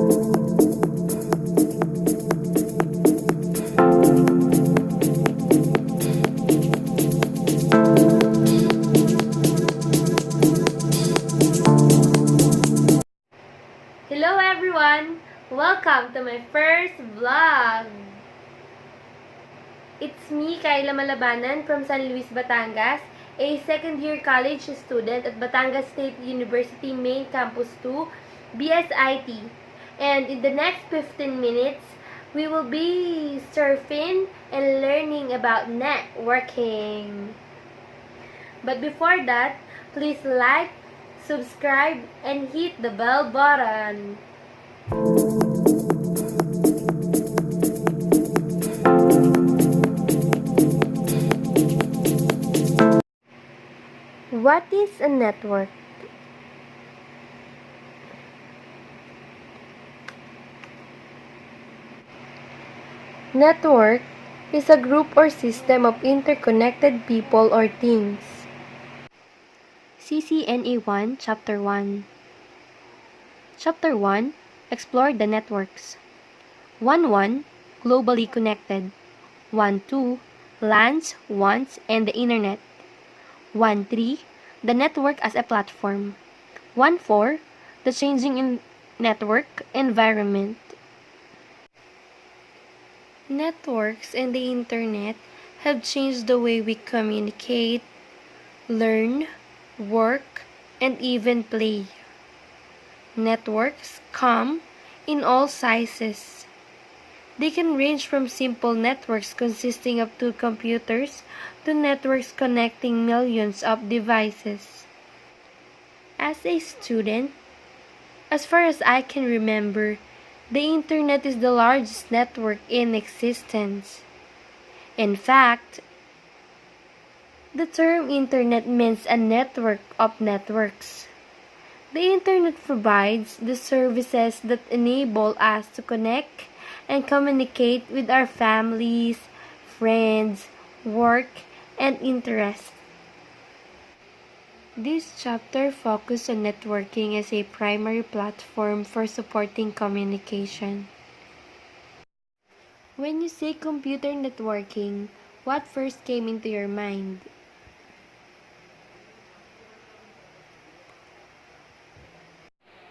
Hello everyone! Welcome to my first vlog! It's me, Kyla Malabanan from San Luis, Batangas, a second-year college student at Batangas State University Main Campus 2, BSIT. And in the next 15 minutes, we will be surfing and learning about networking. But before that, please like, subscribe, and hit the bell button. What is a network? Network is a group or system of interconnected people or things. CCNA 1, Chapter 1. Chapter 1, Explore the networks. 1.1, Globally connected. 1.2, LANs, WANs, and the Internet. 1.3, the network as a platform. 1.4, the changing network environment. Networks and the Internet have changed the way we communicate, learn, work, and even play. Networks come in all sizes. They can range from simple networks consisting of 2 computers to networks connecting millions of devices. As a student, as far as I can remember, the Internet is the largest network in existence. In fact, the term Internet means a network of networks. The Internet provides the services that enable us to connect and communicate with our families, friends, work, and interests. This chapter focuses on networking as a primary platform for supporting communication. When you say computer networking, what first came into your mind?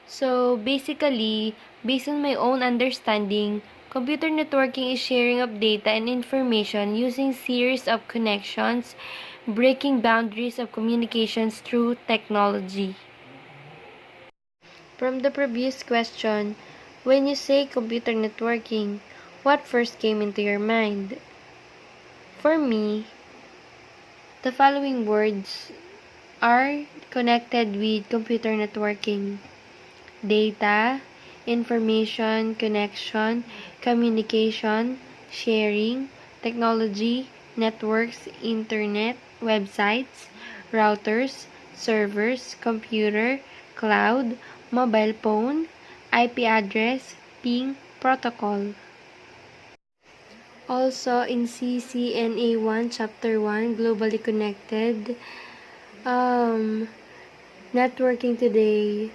So basically, based on my own understanding, computer networking is sharing of data and information using series of connections, breaking boundaries of communications through technology. From the previous question, when you say computer networking, what first came into your mind? For me, the following words are connected with computer networking: data, information, connection, communication, sharing, technology, networks, internet, websites, routers, servers, computer, cloud, mobile phone, IP address, ping, protocol. Also in CCNA 1, Chapter 1, Globally Connected, networking today,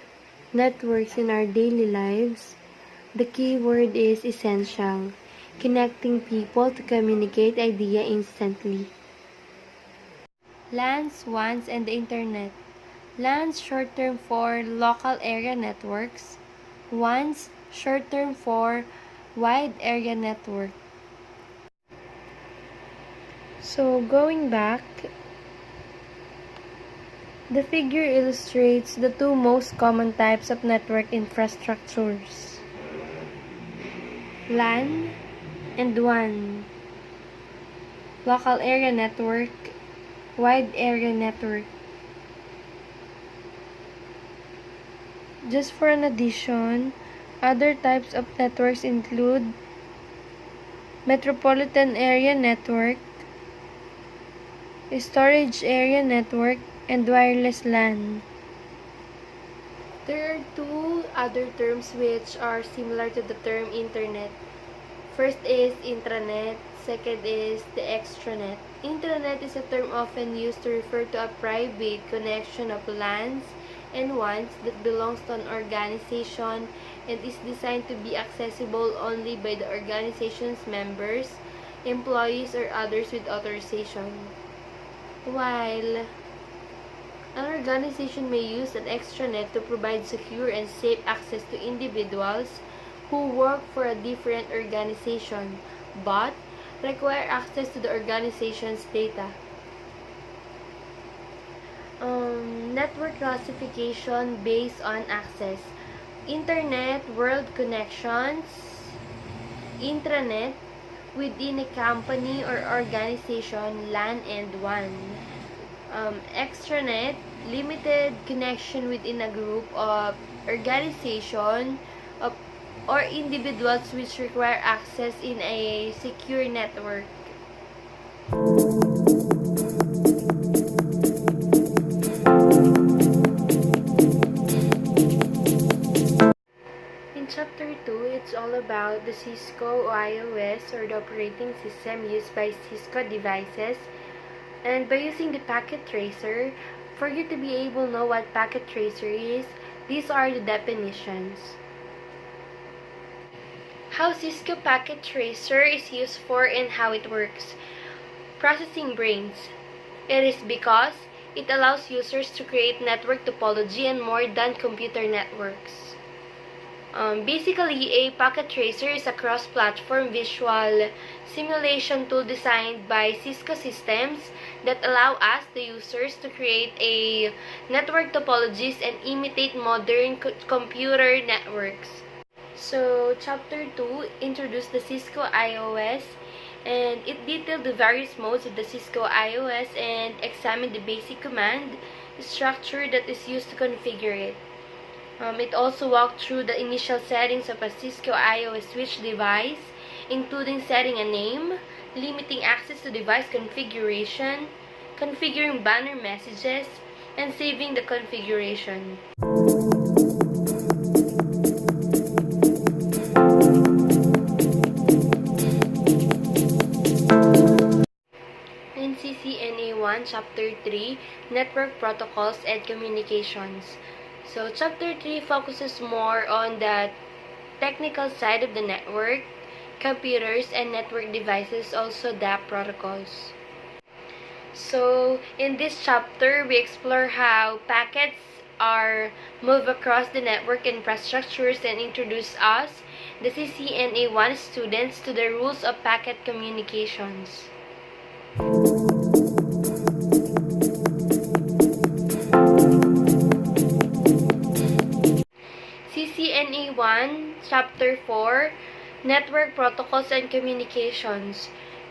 networks in our daily lives, the key word is essential, connecting people to communicate idea instantly. LANs, WANs, and the Internet. LANs, short term for local area networks. WANs, short term for wide area network. So going back, the figure illustrates the 2 most common types of network infrastructures: LAN and WAN. Local area network, wide area network. Just for an addition, other types of networks include metropolitan area network, storage area network, and wireless LAN. There are 2 other terms which are similar to the term Internet. First is intranet, second is the extranet. Intranet is a term often used to refer to a private connection of LANs and WANs that belongs to an organization, and is designed to be accessible only by the organization's members, employees, or others with authorization. While an organization may use an extranet to provide secure and safe access to individuals who work for a different organization, but require access to the organization's data. Network classification based on access. Internet World Connections, Intranet, within a company or organization, LAN and WAN. Extranet, limited connection within a group of organization of, or individuals which require access in a secure network. In Chapter 2, it's all about the Cisco Ios, or the operating system used by Cisco devices. And by using the packet tracer, for you to be able to know what packet tracer is, these are the definitions. How Cisco packet tracer is used for and how it works. Processing brains. It is because it allows users to create network topology and more than computer networks. Basically, a packet tracer is a cross-platform visual simulation tool designed by Cisco systems that allow us, the users, to create a network topologies and imitate modern computer networks. So, Chapter 2 introduced the Cisco Ios, and it detailed the various modes of the Cisco Ios and examined the basic command structure that is used to configure it. It also walked through the initial settings of a Cisco Ios switch device, including setting a name, limiting access to device configuration, configuring banner messages, and saving the configuration. In CCNA 1, Chapter 3, Network Protocols and Communications. So, Chapter 3 focuses more on the technical side of the network, computers, and network devices, also DAP protocols. So, in this chapter, we explore how packets are moved across the network infrastructures and introduce us, the CCNA 1 students, to the rules of packet communications. CCNA 1, Chapter 4, Network Protocols and Communications.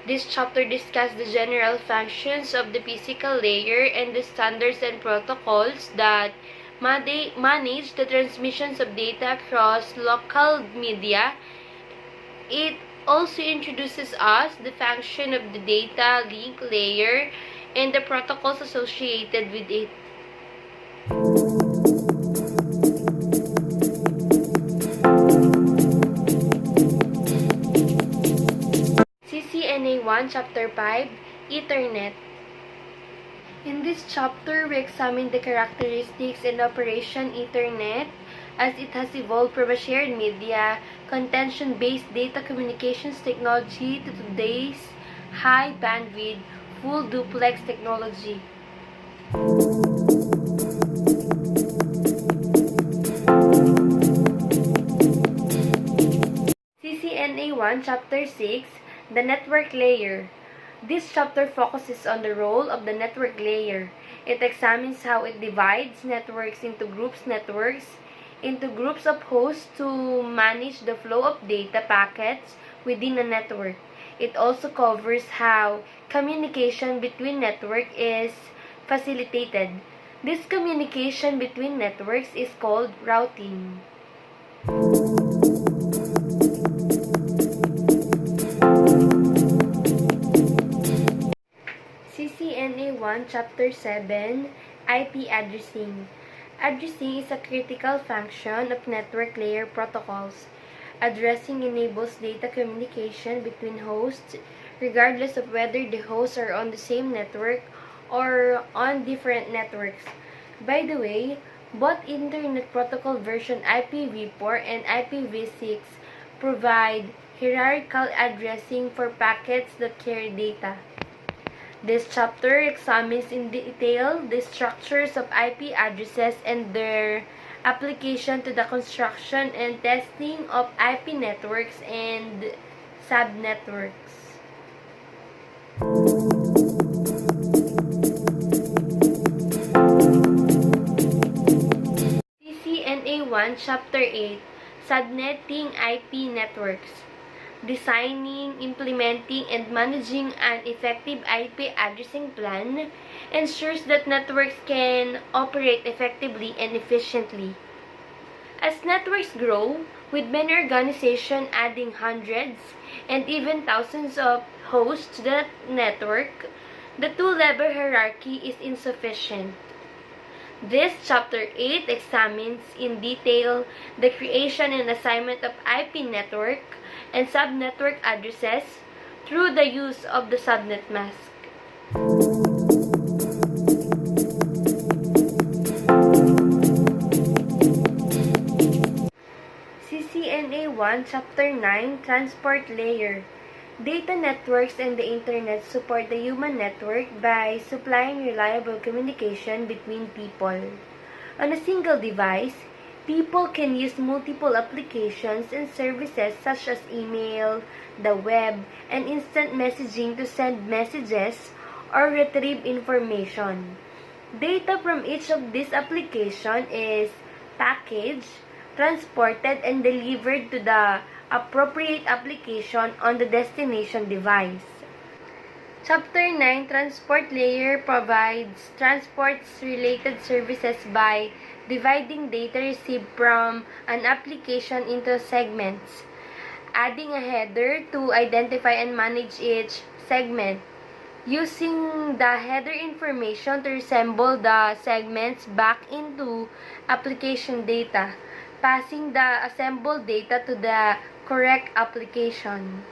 This chapter discusses the general functions of the physical layer and the standards and protocols that manage the transmissions of data across local media. It also introduces us the function of the data link layer and the protocols associated with it. CCNA 1, Chapter 5, Ethernet. In this chapter, we examine the characteristics and operation Ethernet as it has evolved from a shared media, contention-based data communications technology to today's high-bandwidth, full duplex technology. CCNA 1, Chapter 6, the network layer. This chapter focuses on the role of the network layer. It examines how it divides networks into groups of hosts to manage the flow of data packets within a network. It also covers how communication between networks is facilitated. This communication between networks is called routing. CCNA 1, Chapter 7, IP addressing. Addressing is a critical function of network layer protocols. Addressing enables data communication between hosts, regardless of whether the hosts are on the same network or on different networks. By the way, Both Internet Protocol version IPv4 and IPv6 provide hierarchical addressing for packets that carry data. This chapter examines in detail the structures of IP addresses and their application to the construction and testing of IP networks and subnetworks. CCNA 1 Chapter 8 Subnetting IP Networks. Designing, implementing, and managing an effective IP addressing plan ensures that networks can operate effectively and efficiently. As networks grow, with many organizations adding hundreds and even thousands of hosts to the network, the two-level hierarchy is insufficient. This Chapter 8 examines in detail the creation and assignment of IP network and subnetwork addresses through the use of the subnet mask. CCNA 1 Chapter 9 Transport Layer. Data networks and the Internet support the human network by supplying reliable communication between people. On a single device, people can use multiple applications and services such as email, the web, and instant messaging to send messages or retrieve information. Data from each of these applications is packaged, transported, and delivered to the appropriate application on the destination device. Chapter 9 Transport Layer provides transport-related services by dividing data received from an application into segments, adding a header to identify and manage each segment, using the header information to reassemble the segments back into application data, passing the assembled data to the correct application.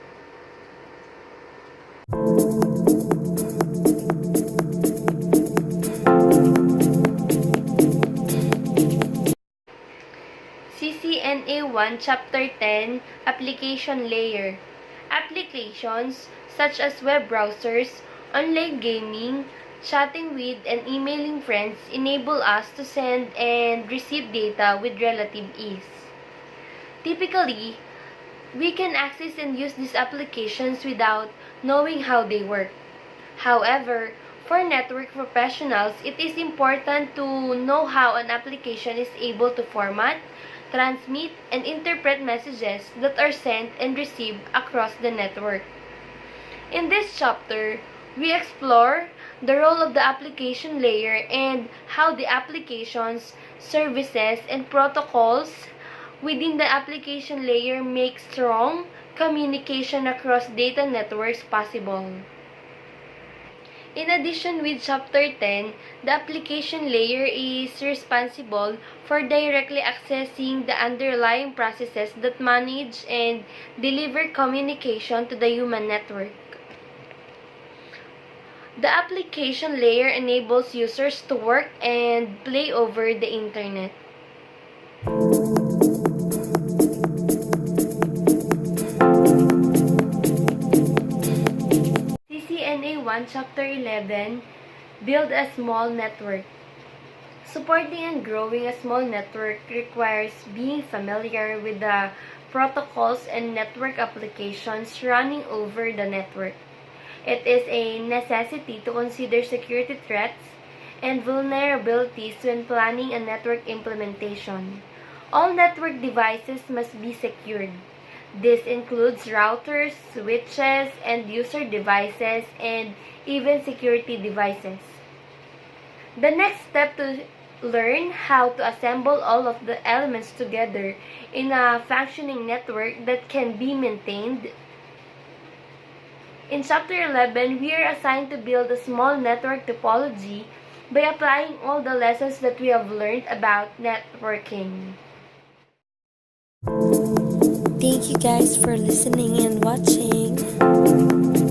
CCNA 1 Chapter 10 Application Layer. Applications such as web browsers, online gaming, chatting with, and emailing friends enable us to send and receive data with relative ease. Typically, we can access and use these applications without knowing how they work. However, for network professionals, it is important to know how an application is able to format, transmit, and interpret messages that are sent and received across the network. In this chapter, we explore the role of the application layer and how the applications, services, and protocols within the application layer make strong communication across data networks possible. In addition, with Chapter 10, the application layer is responsible for directly accessing the underlying processes that manage and deliver communication to the human network. The application layer enables users to work and play over the Internet. CCNA 1 Chapter 11 Build a Small Network. Supporting and growing a small network requires being familiar with the protocols and network applications running over the network. It is a necessity to consider security threats and vulnerabilities when planning a network implementation. All network devices must be secured. This includes routers, switches, and user devices, and even security devices. The next step to learn how to assemble all of the elements together in a functioning network that can be maintained. In Chapter 11, we are assigned to build a small network topology by applying all the lessons that we have learned about networking. Thank you guys for listening and watching.